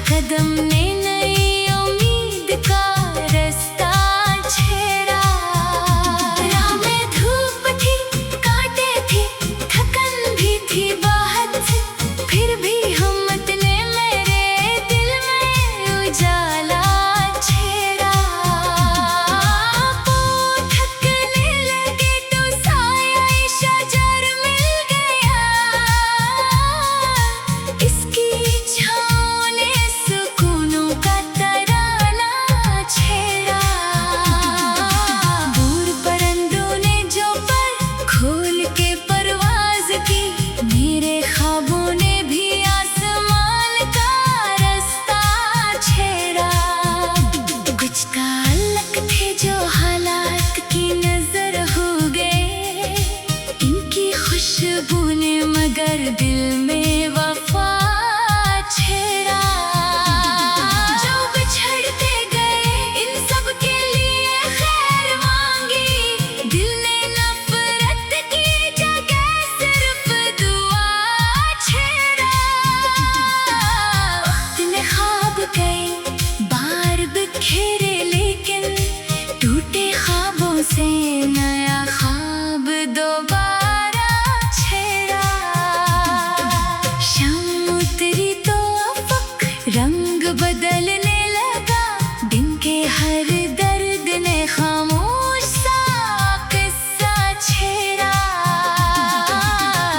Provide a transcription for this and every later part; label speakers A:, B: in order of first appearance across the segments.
A: कदम ने नई उम्मीद का रास्ता छेड़ा। राह में धूप थी, कांटे थे, थकन भी थी बहुत, फिर भी हिम्मत ने मेरे दिल में उजाला छेड़ा। वो थकने लगे तो साया शजर मिल गया, इसकी छाँव ने सुकूनों का तराना छेड़ा। दूर परिंदों ने जो पर खोल के परवाज़ की, मेरे ख्वाबों ने भी आसमान का रास्ता छेड़ा। कुछ ताल्लुक थे जो हालात की नजर हो गए, इनकी खुशबू ने मगर दिल में वफा छेड़ा। जो बिछड़ते गए इन सब के लिए खैर मांगी, दिल ने नफरत की जगह सिर्फ दुआ छेड़ा। वक्त ने ख्वाब कई बार बिखेरे, लेकिन टूटे ख्वाबों से नया ख्वाब दोबारा छेड़ा। शाम उतरी तो अफक रंग बदलने लगा, दिन के हर दर्द ने खामोश सा किस्सा छेड़ा।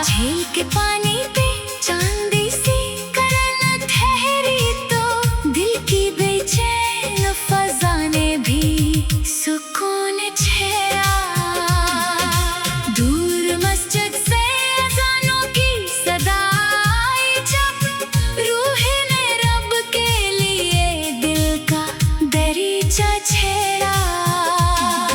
A: झील के पानी पे चांदी सी करन ठहरी तो दिल की बेचैन फजा ने भी सुकून छेड़ा। दूर मस्जिद से अज़ानों की सदा आई जब, रूह ने रब के लिए दिल का दरीचा छेड़ा।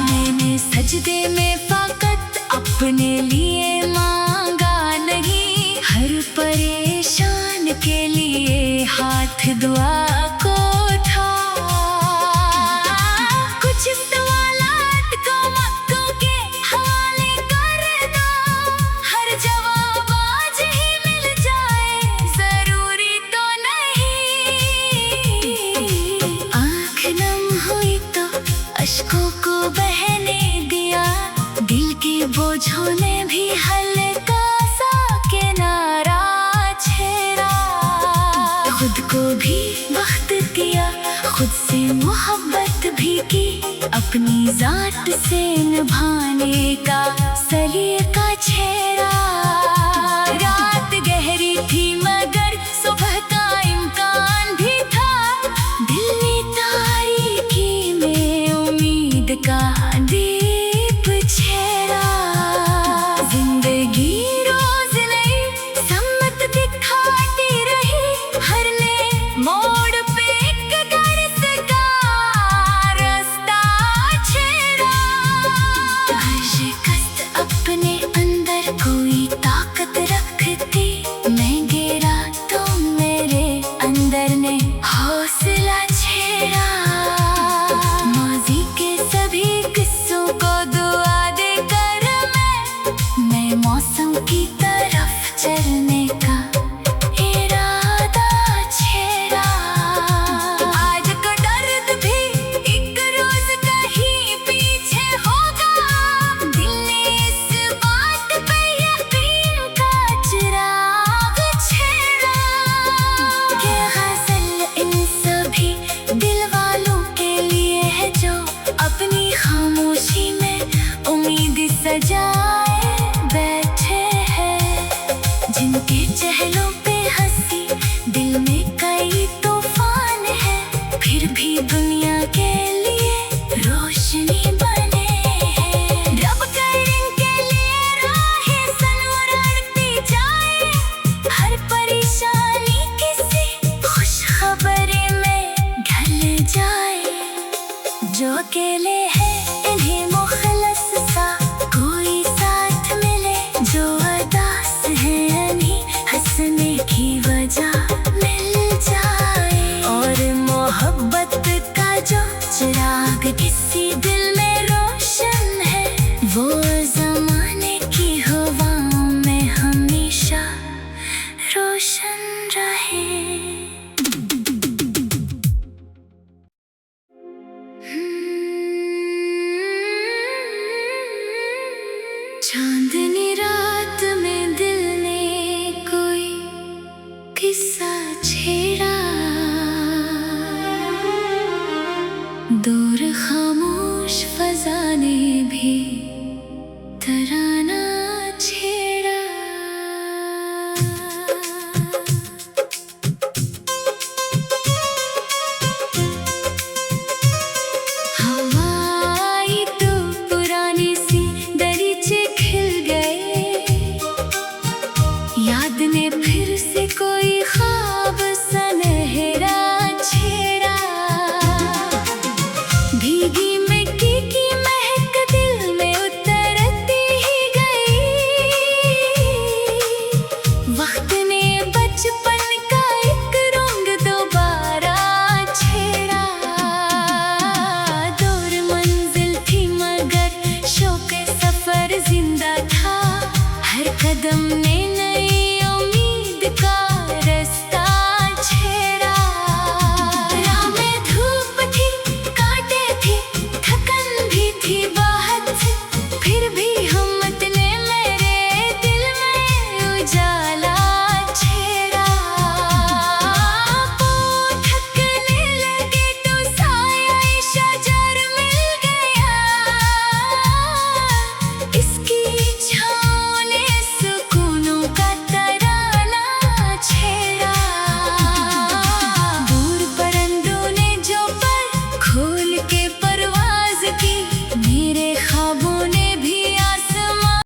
A: मैंने सजदे में फ़कत अपने लिए मांगा नहीं, हर परेशान के लिए हाथ दुआ को था। कुछ सवालात को मक्कों के हवाले कर दो, हर जवाब आज ही मिल जाए जरूरी तो नहीं। आँख नम हुई तो अश्कों को बहने दिया, दिल के बोझों ने भी हल्का सा किनारा छेड़ा। खुद को भी वक्त दिया, खुद से मोहब्बत भी की, अपनी जात से निभाने का सलीका छेड़ा। रात गहरी थी मगर सुबह का इम्कान भी था, दिल ने तारीकी में उम्मीद का दीप छेड़ा। जिंदगी रोज नई सम्मत दिखाती रही, हर नए मोड़ पे एक दर्द का रास्ता छेड़ा। हर शिकस्त अपने अंदर कोई ताकत रखती, मैं गिरा तो मेरे अंदर ने हौसला छेड़ा। माज़ी के सभी किस्सों को दुआ देकर मैं मौसम की तरफ चलने का इरादा छेड़ा। आज का दर्द भी एक रोज कहीं पीछे होगा, दिल ने इस बात पे यकीन का चिराग छेड़ा। ये गज़ल इन सभी दिल वालों के लिए है जो अपनी खामोशी में उम्मीद सजाए बैठे हैं, जिनके चेहरों पे हंसी, दिल में कई तूफान है, फिर भी दुनिया के लिए रोशनी बने हैं। रब करे इनके लिए राहें सनवर अड़ती जाए, हर परेशानी किसी खुशखबरी में ढल जाए। जो अकेले है इन्हें मुखलस सा कोई साथ मिले, जो अदास है यानी हंसने चांदनी रात में दिल ने कोई किस्सा छेड़ा, दूर खामोश फजा ने भी तराना